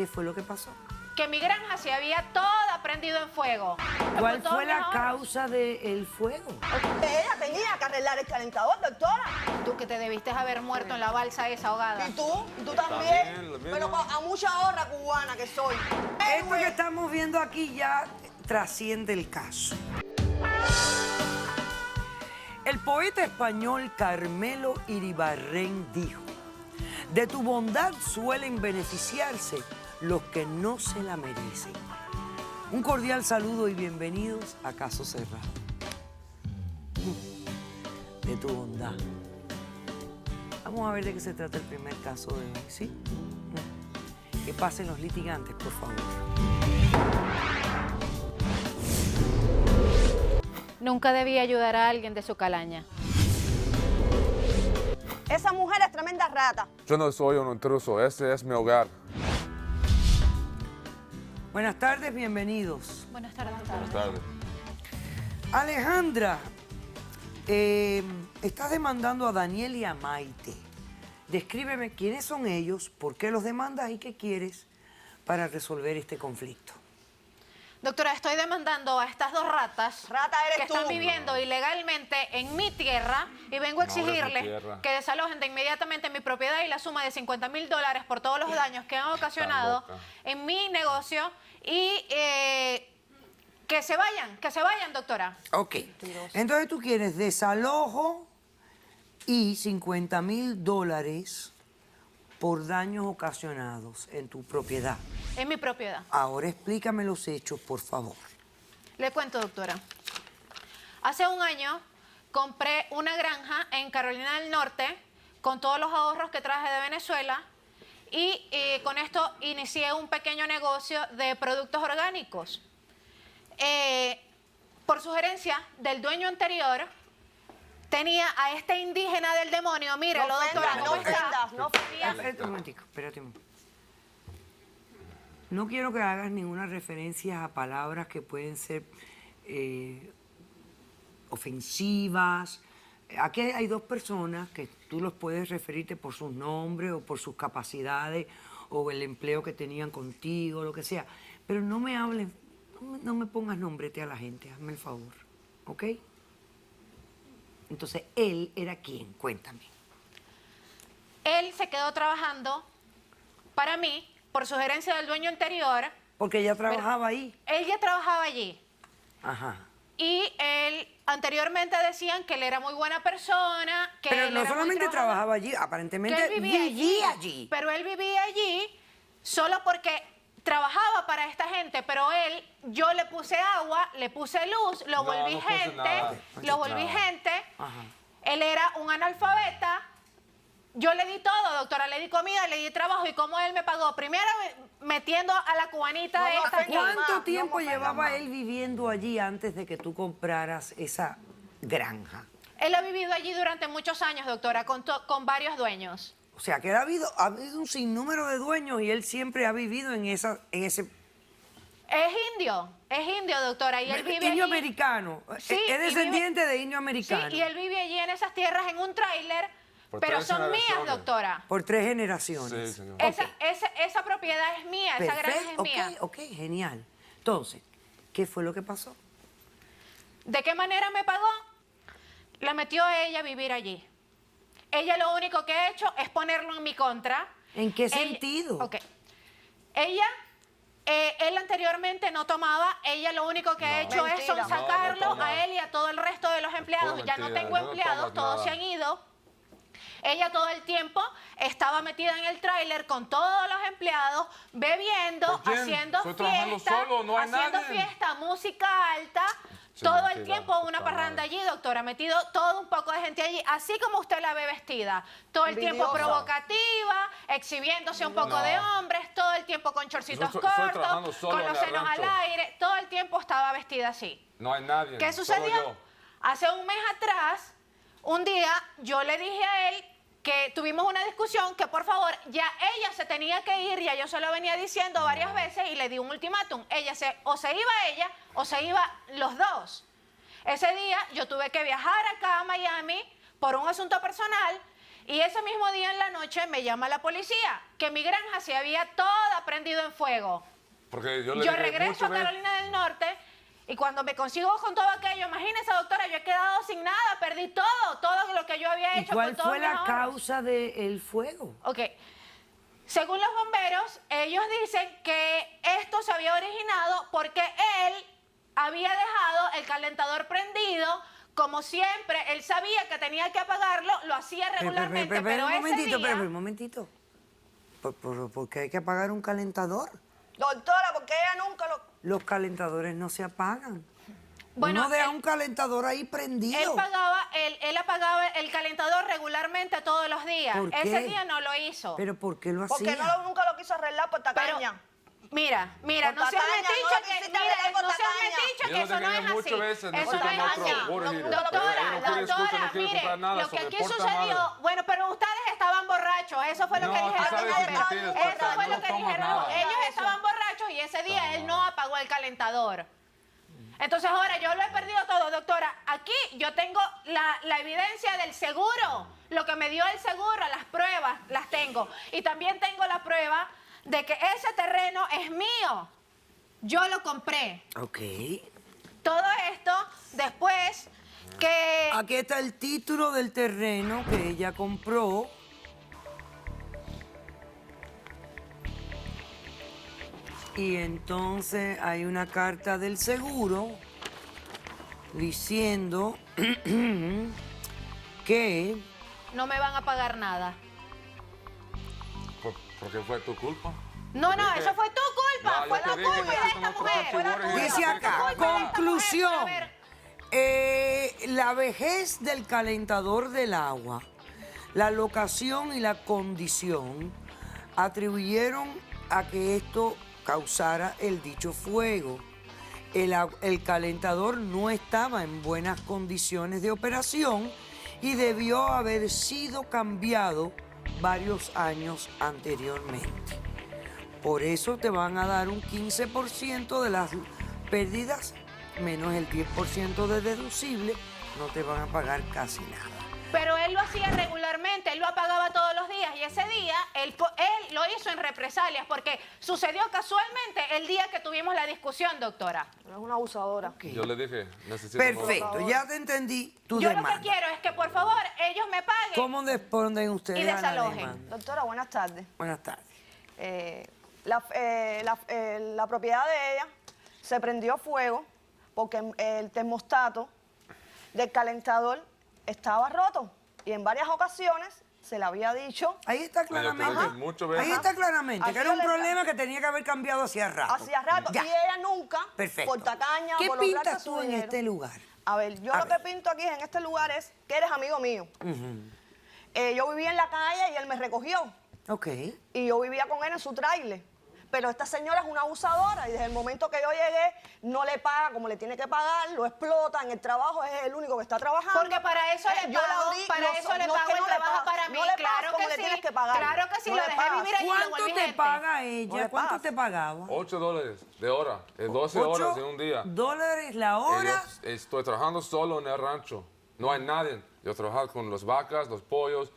¿Qué fue lo que pasó? Que mi granja se había toda prendido en fuego. ¿Cuál fue la causa del fuego? Ella tenía que arreglar el calentador, doctora. Tú que te debiste haber muerto en la balsa esa ahogada. ¿Y tú? ¿Y tú también? Pero a mucha honra cubana que soy. Esto que estamos viendo aquí ya trasciende el caso. El poeta español Carmelo Iribarren dijo: de tu bondad suelen beneficiarse los que no se la merecen. Un cordial saludo y bienvenidos a Caso Cerrado. De tu bondad. Vamos a ver de qué se trata el primer caso de hoy, ¿sí? Que pasen los litigantes, por favor. Nunca debí ayudar a alguien de su calaña. Esa mujer es tremenda rata. Yo no soy un intruso, este es mi hogar. Buenas tardes, bienvenidos. Buenas tardes. Buenas tardes. Alejandra, estás demandando a Daniel y a Maite. Descríbeme quiénes son ellos, por qué los demandas y qué quieres para resolver este conflicto. Doctora, estoy demandando a estas dos ratas Rata eres que tú. están viviendo ilegalmente en mi tierra y vengo a No, no es mi exigirles tierra. que desalojen de inmediatamente mi propiedad y la suma de $50.000 por todos los daños que han ocasionado loca. en mi negocio y que se vayan, doctora. Ok, entonces tú quieres desalojo y $50.000 por daños ocasionados en tu propiedad. En mi propiedad. Ahora explícame los hechos, por favor. Le cuento, doctora. Hace un año compré una granja en Carolina del Norte con todos los ahorros que traje de Venezuela y con esto inicié un pequeño negocio de productos orgánicos. Por sugerencia del dueño anterior, tenía a este indígena del demonio, míralo, No ofendas, doctora, no ¿cómo está? ofendas, no ofendas. Espérate un momentico, espérate un momento. No quiero que hagas ninguna referencia a palabras que pueden ser ofensivas. Aquí hay dos personas que tú los puedes referirte por sus nombres o por sus capacidades o el empleo que tenían contigo, lo que sea. Pero no me hables, no me pongas nombrete a la gente, hazme el favor, ¿ok? Entonces, ¿él era quién? Cuéntame. Él se quedó trabajando para mí por sugerencia del dueño anterior. Porque ella trabajaba ahí. Él ya trabajaba allí. Ajá. Y él, anteriormente decían que él era muy buena persona, que Pero él no era muy solamente trabajador, trabajaba allí, que aparentemente él vivía allí. Pero él vivía allí solo porque trabajaba para esta gente, pero él, yo le puse agua, le puse luz, lo No, volví no puse gente, nada. lo volví Nada. gente. Ajá. Él era un analfabeta. Yo le di todo, doctora, le di comida, le di trabajo. ¿Y cómo él me pagó? Primero metiendo a la cubanita No, esta aquí. ¿Cuánto más, tiempo no me ofendas llevaba más. él viviendo allí antes de que tú compraras esa granja? Él ha vivido allí durante muchos años, doctora, con varios dueños. O sea, que ha habido un sinnúmero de dueños y él siempre ha vivido en ese Es indio, doctora, y él vive indio allí. americano. Sí, Es y descendiente de indio Sí, americano. y él vive allí en esas tierras en un tráiler, Por pero 3 son mías, generaciones. doctora. Por 3 generaciones. Sí, señor. Esa propiedad es mía, esa granja es Perfecto, mía. ok, genial. Entonces, ¿qué fue lo que pasó? ¿De qué manera me pagó? La metió a ella a vivir allí. Ella lo único que ha hecho es ponerlo en mi contra. ¿En qué Ella- sentido? Ok. Ella, él anteriormente no tomaba, ella lo único que ha hecho es Mentira. sacarlo No, no toma. a él y a todo el resto de los empleados. pura Ya no mentira, tengo no empleados, tomas todos nada. se han ido. Ella todo el tiempo estaba metida en el tráiler con todos los empleados, bebiendo, ¿Por quién? haciendo Estoy trabajando fiesta, solo, no hay haciendo nadie. fiesta, música alta, Sí, todo el mentira, tiempo una puta parranda madre. allí, doctora, metido todo un poco de gente allí, así como usted la ve vestida, todo el tiempo Envidiosa. provocativa, exhibiéndose un poco No. de hombres, todo el tiempo con chorcitos Yo estoy trabajando cortos, solo con en los el senos al rancho. aire, todo el tiempo estaba vestida así. No hay nadie. ¿Qué solo sucedió? yo. Hace un mes atrás, un día, yo le dije a él que tuvimos una discusión que por favor, ya ella se tenía que ir, ya yo se lo venía diciendo varias veces y le di un ultimátum. O se iba ella o se iba los dos. Ese día yo tuve que viajar acá a Miami por un asunto personal y ese mismo día en la noche me llama la policía que mi granja se había toda prendido en fuego. Porque yo le Yo dije regreso a muchas veces- Carolina del Norte y cuando me consigo con todo aquello, imagínese, doctora, yo he quedado sin nada, perdí todo lo que yo había ¿Y hecho. cuál con todos fue mis la ahorros. causa del fuego? Ok. Según los bomberos, ellos dicen que esto se había originado porque él había dejado el calentador prendido. Como siempre, él sabía que tenía que apagarlo, lo hacía regularmente, pero un ese momentito, día... un momentito. ¿Por qué hay que apagar un calentador? Doctora, porque ella nunca lo... Los calentadores no se apagan. Bueno, Uno deja él- un calentador ahí prendido. Él apagaba el calentador regularmente todos los días. ¿Por qué? Ese día no lo hizo. ¿Pero por qué lo Porque hacía? nunca lo quiso arreglar por Pero, tacaña. mira, Por no seas tacaña, metiche no lo que, quisiste mira, arreglar por no seas tacaña. metiche Yo que lo eso no dejé es así. muchas veces, Eso no nosotros es otro así. water heater. Doctora, Él no quiere escuchar, no quiere mire, comprar nada, lo que se aquí reporta sucedió, mal. bueno, pero ustedes estaban borrachos, eso fue lo No, que tú dijeron sabes los que bomberos. mentiras, Eso Tata, fue no lo que tomas dijeron. nada. Ellos estaban borrachos y ese día él no apagó el calentador. Entonces ahora yo lo he perdido todo, doctora. Aquí yo tengo la evidencia del seguro, lo que me dio el seguro, las pruebas las tengo. Y también tengo la prueba de que ese terreno es mío. Yo lo compré. Ok. Todo esto después que... Aquí está el título del terreno que ella compró. Y entonces hay una carta del seguro diciendo que no me van a pagar nada. ¿Por qué fue tu culpa? No, Dije- eso fue tu culpa. No, Fue yo la te dije, culpa de nosotros esta no mujer. tocamos water heater. dice acá, Culpa de esta conclusión, mujer por haber- la vejez del calentador del agua, la locación y la condición atribuyeron a que esto causara el dicho fuego. El calentador no estaba en buenas condiciones de operación y debió haber sido cambiado varios años anteriormente. Por eso te van a dar un 15% de las pérdidas, menos el 10% de deducible, no te van a pagar casi nada. Pero él lo hacía regularmente, él lo apagaba todos los días y ese día él lo hizo en represalias porque sucedió casualmente el día que tuvimos la discusión, doctora. Es una abusadora. Yo le dije, necesito... Perfecto, ya te entendí tu Yo demanda. lo que quiero es que por favor ellos me paguen. ¿Cómo responden ustedes Y a la desalojen. demanda? Doctora, buenas tardes. Buenas tardes. La propiedad de ella se prendió fuego porque el termostato del calentador estaba roto y en varias ocasiones se le había dicho Ahí está Yo te dije claramente. muchas veces. Ahí está claramente Así que era un le está. problema que tenía que haber cambiado hacía rato. hacía rato Ya. y ella nunca, Perfecto. por tacaña, ¿Qué por lograrse pintas su tú en dinero. este lugar? A ver, yo A lo ver. que pinto aquí en este lugar es que eres amigo mío. Yo vivía en la calle y él me recogió. Ok. Y yo vivía con él en su tráiler. Pero esta señora es una abusadora y desde el momento que yo llegué no le paga como le tiene que pagar, lo explota en el trabajo, es el único que está trabajando. Porque para eso le yo la pago, abrí, para no, eso le no es pago que el no le trabajo pagas, para mí, no le pagas claro como que le sí. tienes que pagar. Claro que sí, No lo le dejé pagas. vivir allí y lo ¿Cuánto volví te gente. paga No ella? le ¿Cuánto pagas. te pagaba? $8 de hora, 12 horas en un día. $8 la hora. Yo estoy trabajando solo en el rancho. No hay nadie. Yo trabajo con las vacas, los pollos,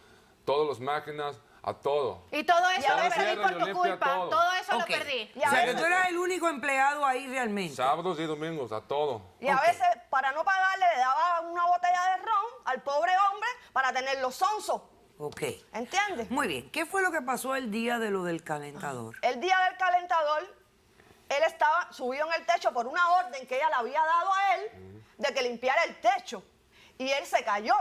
todas las máquinas, a todo. Y todo eso Y a lo veces perdí yo por tu limpio culpa. todo. Todo eso Ok. lo perdí. Y a O sea, que veces- tú eras el único empleado ahí realmente. Sábados y domingos, a todo. Y a Ok. veces, para no pagarle, le daba una botella de ron al pobre hombre para tenerlo sonso. Ok. ¿Entiendes? Muy bien. ¿Qué fue lo que pasó el día de lo del calentador? El día del calentador, él estaba subido en el techo por una orden que ella le había dado a él de que limpiara el techo. Y él se cayó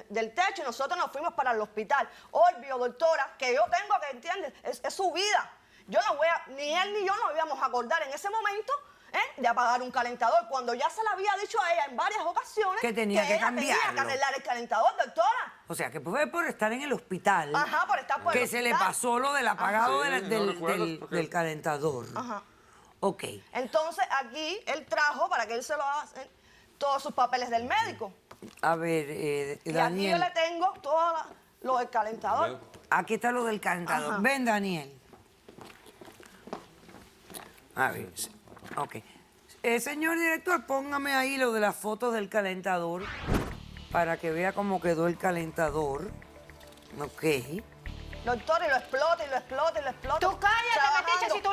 del techo y nosotros nos fuimos para el hospital. Obvio, doctora, que yo tengo que, ¿entiendes? Es su vida. Yo no voy a, ni él ni yo nos íbamos a acordar en ese momento de apagar un calentador, cuando ya se le había dicho a ella en varias ocasiones Que tenía que ella tenía que cambiarlo. arreglar el calentador, doctora. O sea, que fue por estar en el hospital Ajá, por estar por el que se le hospital. pasó lo del apagado Ajá. del, Sí, del- no recuerdo del- porque- del calentador. Ajá. Ok. Entonces aquí él trajo para que él se lo haga todos sus papeles del médico. A ver, Y aquí yo Daniel, le tengo todo lo del calentador. aquí está lo del calentador. Ajá. Ven, Daniel. A ver, sí. Ok. Señor director, póngame ahí lo de las fotos del calentador para que vea cómo quedó el calentador. Ok. Doctor, y lo explota, y lo explota, y lo explota. Tú cállate, Trabajando. Metiche, si tú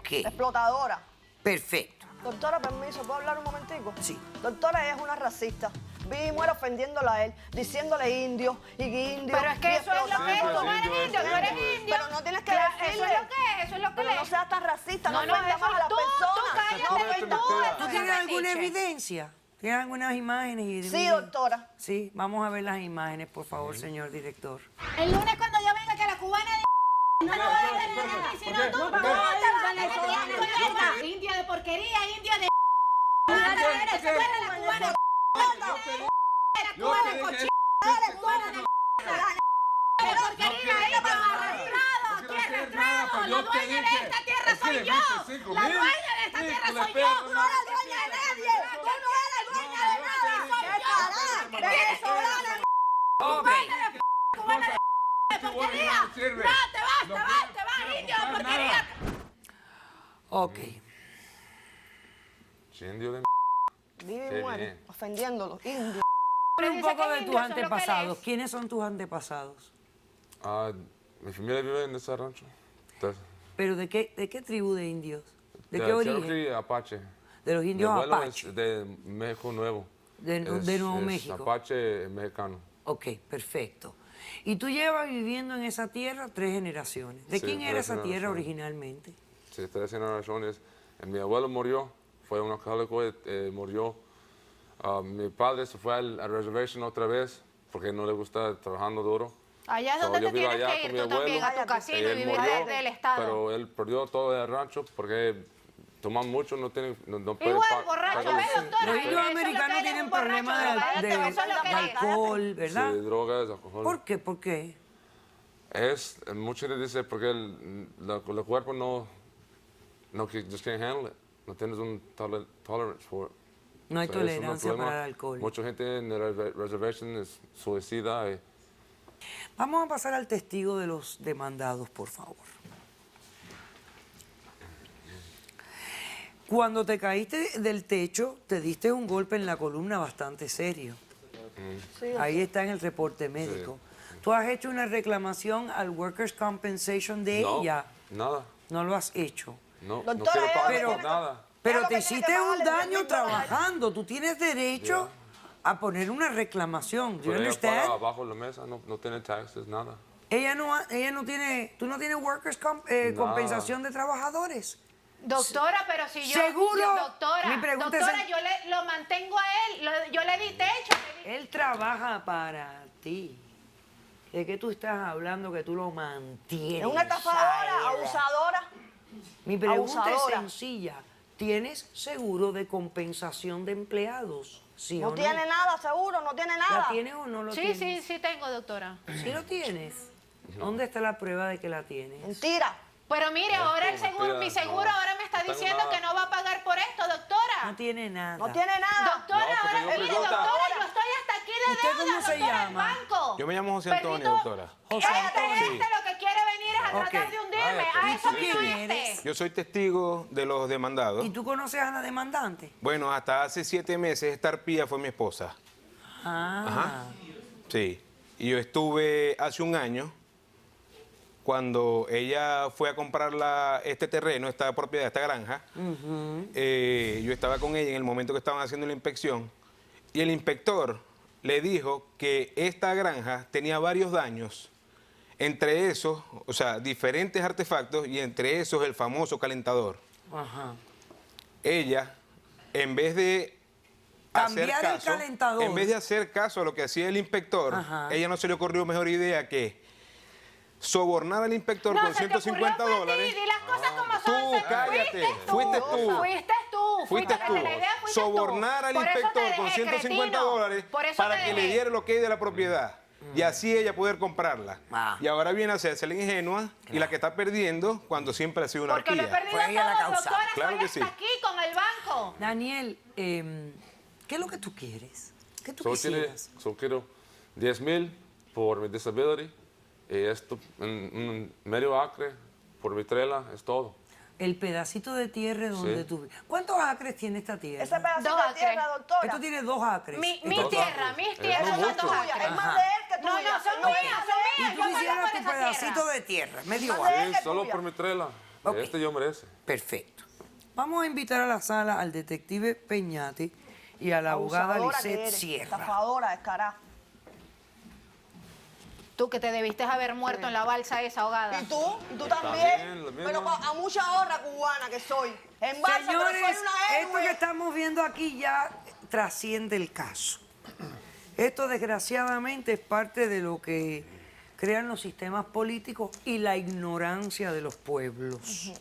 Ok, explotadora. perfecto. Doctora, permiso, ¿puedo hablar un momentico? Sí. Doctora, ella es una racista. Vive y muere ofendiéndola a él, diciéndole indio y indio. Pero es que y eso es lo que es, explotando. tú no eres indio, tú eres indio. Pero no tienes que Claro, decirle. eso es lo que es, eso es lo que Pero es. no seas tan racista, no, No, ofenda eso más a la tú persona. cállate, No ofenda. ¿Tú eso tienes es alguna fetiche. evidencia? ¿Tienes algunas imágenes? Sí, doctora. Sí, vamos a ver las imágenes, por favor, señor director. El lunes cuando yo venga que la cubana de no voy a tener nada, si no tú vas a venezolana, indio de porquería, indio de tú eres la cubana la cubana cochina, eres cubana de porquería, indio arrastrado, tierra arrastrado, la dueña de esta tierra soy yo, la dueña de esta tierra soy yo, tú no eres dueña de nadie, tú no eres dueña de nada, soy yo, venezolana, cubana de porquería, no, te vas, indio de porquería. Ok. Indio de Vive y Qué muere bien. ofendiéndolo, indio. Pero Un dice poco que de es tus indio, eso es lo que él antepasados. es. ¿Quiénes son tus antepasados? Mi familia vive en ese rancho. Entonces, ¿Pero de qué tribu de indios? ¿De de qué origen? Cherokee, Apache. De los Mi indios abuelo Apache. es de México Nuevo. De Nuevo es México. Apache mexicano. Ok, perfecto. Y tú llevas viviendo en esa tierra 3 generaciones. ¿De Sí, quién era 3 esa tierra generaciones. originalmente? Sí, 3 generaciones. Mi abuelo murió, fue un alcohólico, murió. Mi padre se fue a reservation otra vez porque no le gusta trabajando duro. Allá es So, donde yo te vivo tienes allá que con ir mi tú también, a abuelo. tu casino y Él vivir murió, del Estado. Pero él perdió todo el rancho porque toma mucho, no puede Igual, pagar borracho, los- ¿ves, doctora? Los Eso indios es lo que americanos él es, tienen un borracho problemas drogadicto, de eso es lo que de él es. alcohol, ¿verdad? Sí, drogas, alcohol. ¿Por qué? ¿Por qué? Mucha gente dice porque el cuerpo no just can't handle it. No tienes un tolerance for it. No hay So, eso es un tolerancia problema. para el alcohol. Mucha gente en la reservation es suicida. Vamos a pasar al testigo de los demandados, por favor. Cuando te caíste del techo, te diste un golpe en la columna bastante serio. Sí, Ahí está en el reporte médico. ¿Tú has hecho una reclamación al Workers' Compensation de No, ella? nada. No lo has hecho. No, Doctora, no quiero ella pagar Pero- por nada. Pero lo te que tiene hiciste que un pagarle daño $10,000. trabajando. Tú tienes derecho a poner una reclamación. ¿Do you Pero ella paga understand? abajo de la mesa, no tiene taxes, nada. Ella no tiene, tú no tienes compensación de trabajadores. Doctora, pero si yo... ¿Seguro? Doctora, Mi pregunta es doctora, el- yo lo mantengo a él, yo le di techo. Él trabaja para ti. ¿De qué tú estás hablando que tú lo mantienes? es una estafadora, a él? abusadora. Mi pregunta abusadora. es sencilla. ¿Tienes seguro de compensación de empleados? ¿Sí o No no? tiene nada, seguro, no tiene nada. ¿La tienes o no lo Sí, tienes? sí, sí tengo, doctora. ¿Sí lo tienes? ¿Dónde está la prueba de que la tienes? Mentira. Pero mire, ahora el seguro, mi mentira, seguro no. ahora me está No tengo diciendo nada. que no va a pagar por esto, doctora. No tiene nada. No tiene nada. Doctora, No, porque ahora, yo mire, pregunto. doctora, yo estoy hasta aquí de ¿Usted deuda, cómo se doctora, llama? del banco. Yo me llamo José Perdí Antonio, todo. doctora. José Antonio. Este lo que quiere venir es a Ok. tratar de hundirme. Cállate. A ¿Y eso tú vino quién este. eres? Yo soy testigo de los demandados. ¿Y tú conoces a la demandante? Bueno, hasta hace 7 meses esta arpía fue mi esposa. Ah. Sí. Y yo estuve hace un año, cuando ella fue a comprar este terreno, esta propiedad, esta granja. Yo estaba con ella en el momento que estaban haciendo la inspección. Y el inspector le dijo que esta granja tenía varios daños. Entre esos, o sea, diferentes artefactos, y entre esos el famoso calentador. Ajá. Ella, en vez de hacer Cambiar el caso, calentador. en vez de hacer caso a lo que hacía el inspector, Ajá. ella no se le ocurrió mejor idea que sobornar al inspector No, con se te ocurrió $150. fue a ti, di las cosas como son. Tú, cállate, fuiste tú. Fuiste tú. Fuiste tú. Sobornar al inspector con $150 para que le diera lo que hay de la propiedad. Y así ella poder comprarla. Ah. Y ahora viene a hacerse la ingenua y la que está perdiendo cuando siempre ha sido una Porque lo he arpía. perdido Fue ella la todo, causante. doctora. Claro Estoy que sí. hasta aquí con el banco. Daniel, ¿qué es lo que tú quieres? ¿Qué tú Solo quisieras? quiero 10,000 por mi disability y esto, un medio acre por mi trela, es todo. El pedacito de tierra donde Sí. tú vives. ¿Cuántos acres tiene esta tierra? Ese pedacito Dos de tierra, acres. doctora. Esto tiene 2 acres. Mi Esto- tierra, mis tierras no son mucho. 2 Tuya, acres. es más de él que tuya. No, son Ok. mías, son Y mías. tú Yo pagué quisieras por tu esa pedacito tierra. de tierra, medio Más de acre. él Sí, que solo tuya. por mi trela. Ok. Este yo merece. Perfecto. Vamos a invitar a la sala al detective Peñate y a la abogada Abusadora que Lisette eres, Sierra. Estafadora, descarada. Tú que te debiste haber muerto en la balsa esa ahogada. ¿Y tú? ¿Y tú Está también? bien, lo mismo. Pero a mucha honra cubana que soy. En balsa, pero soy Señores, una esto que héroe. estamos viendo aquí ya trasciende el caso. Esto desgraciadamente es parte de lo que crean los sistemas políticos y la ignorancia de los pueblos.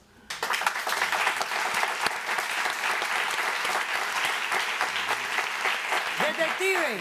Detective,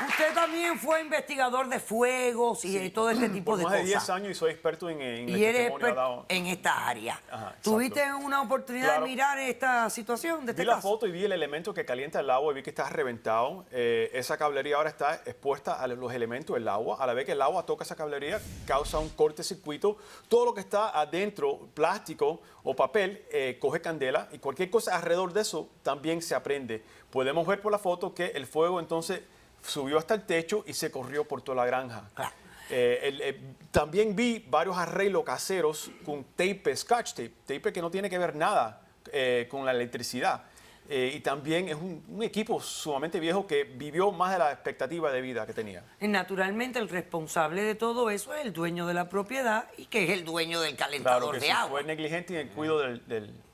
usted también fue investigador de fuegos y todo este tipo Por de más cosas. de 10 años y soy experto en el Y eres testimonio experto dado. en esta área. Ajá, exacto. ¿Tuviste una oportunidad Claro. de mirar esta situación de este Vi la caso? foto y vi el elemento que calienta el agua y vi que está reventado. Esa cablería ahora está expuesta a los elementos del agua. A la vez que el agua toca esa cablería, causa un cortocircuito. Todo lo que está adentro, plástico o papel, coge candela y cualquier cosa alrededor de eso también se aprende. Podemos ver por la foto que el fuego entonces subió hasta el techo y se corrió por toda la granja. Claro. También vi varios arreglos caseros con tape, scotch tape que no tiene que ver nada con la electricidad. Y también es un equipo sumamente viejo que vivió más de la expectativa de vida que tenía. Y naturalmente el responsable de todo eso es el dueño de la propiedad y que es el dueño del calentador Claro que de sí, agua. fue negligente en el cuidado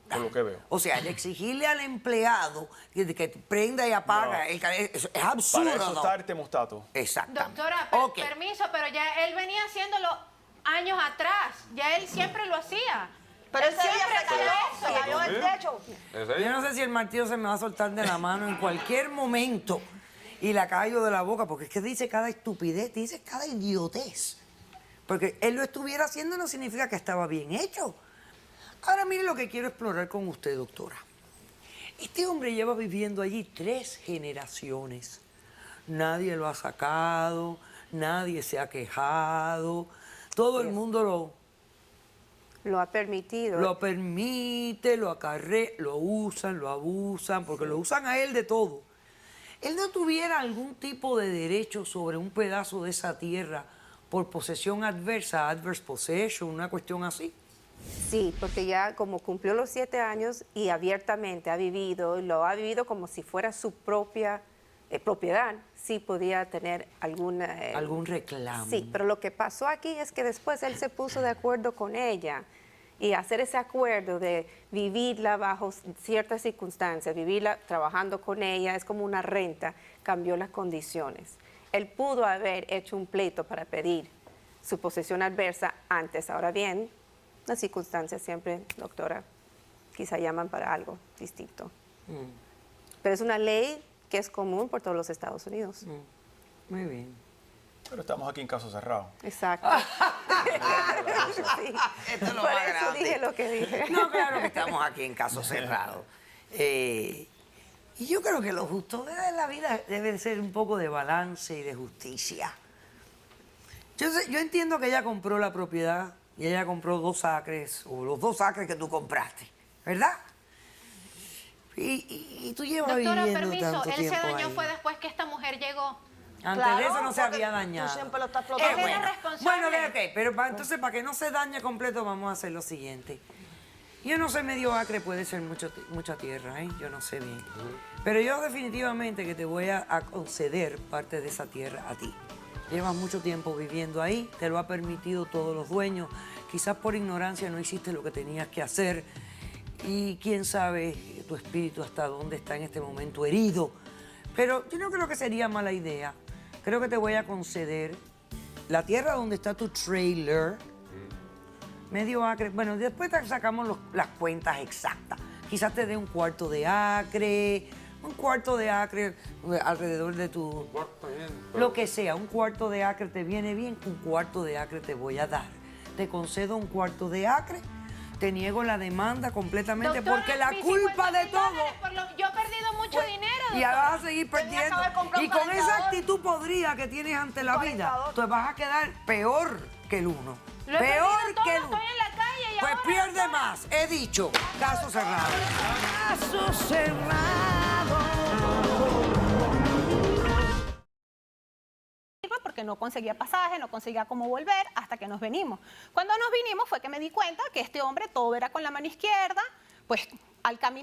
por lo que veo. O sea, el exigirle al empleado que prenda y apaga No. el calentador es absurdo. Para eso ¿no? está el termostato. Exactamente. Doctora, Ok. permiso, pero ya él venía haciéndolo años atrás. Ya él siempre lo hacía. Pero Él ese día siempre se hacía cayó, se cayó del techo. ¿Es Yo ella? no sé si el martillo se me va a soltar de la mano en cualquier momento y la callo de la boca, porque es que dice cada estupidez, dice cada idiotez. Porque él lo estuviera haciendo no significa que estaba bien hecho. Ahora mire lo que quiero explorar con usted, doctora. Este hombre lleva viviendo allí 3 generaciones. Nadie lo ha sacado, nadie se ha quejado, todo el mundo Lo ha permitido. lo permite, lo acarrea, lo usan, lo abusan, porque lo usan a él de todo. Él no tuviera algún tipo de derecho sobre un pedazo de esa tierra por posesión adversa, adverse possession, una cuestión así. Sí, porque ya como cumplió los 7 años y abiertamente ha vivido, lo ha vivido como si fuera su propia propiedad, sí podía tener alguna... Algún reclamo. Sí, pero lo que pasó aquí es que después él se puso de acuerdo con ella y hacer ese acuerdo de vivirla bajo ciertas circunstancias, vivirla trabajando con ella, es como una renta, cambió las condiciones. Él pudo haber hecho un pleito para pedir su posesión adversa antes, ahora bien, las circunstancias siempre, doctora, quizá llaman para algo distinto. Pero es una ley que es común por todos los Estados Unidos. Muy bien. Pero estamos aquí en caso cerrado. Exacto. Sí. Esto es lo Por más eso grande. dije lo que dije. No, claro que estamos aquí en caso cerrado. Y yo creo que lo justo de la vida debe ser un poco de balance y de justicia. Yo entiendo que ella compró la propiedad y ella compró 2 acres, o los 2 acres que tú compraste, ¿verdad? Y tú llevas Doctora, viviendo permiso, tanto él se tiempo dañó ahí. fue después que esta mujer llegó. Antes de eso no se porque había dañado. Tú siempre lo estás Él explotando. era responsable. Bueno, ok, pero entonces para que no se dañe completo vamos a hacer lo siguiente. Yo no sé, medio acre puede ser mucha tierra, ¿eh? Yo no sé bien. Pero yo definitivamente que te voy a conceder parte de esa tierra a ti. Llevas mucho tiempo viviendo ahí, te lo ha permitido todos los dueños. Quizás por ignorancia no hiciste lo que tenías que hacer. Y quién sabe tu espíritu hasta dónde está en este momento herido. Pero yo no creo que sería mala idea. Creo que te voy a conceder la tierra donde está tu trailer, medio acre. Bueno, después te sacamos las cuentas exactas. Quizás te dé un cuarto de acre alrededor de tu... Cuarto también, pero- Lo que sea, un cuarto de acre te viene bien, un cuarto de acre te voy a dar. Te concedo un cuarto de acre, te niego la demanda completamente Doctora, porque la mis culpa 50 de todo... millones, yo he perdido mucho dinero, Y doctora. ahora vas a seguir Tenía que perdiendo. haber comprado Y un con esa calentador. actitud podrida que tienes ante la vida, calentador. tú vas a quedar peor que el uno. Lo he Peor perdido todo, que el uno. estoy en la calle y Pues ahora, pierde doctora. más. He dicho, caso cerrado. Caso cerrado. Porque porque no conseguía pasaje, no conseguía cómo volver, hasta que nos venimos. Cuando nos vinimos fue que me di cuenta que este hombre todo era con la mano izquierda, pues al caminar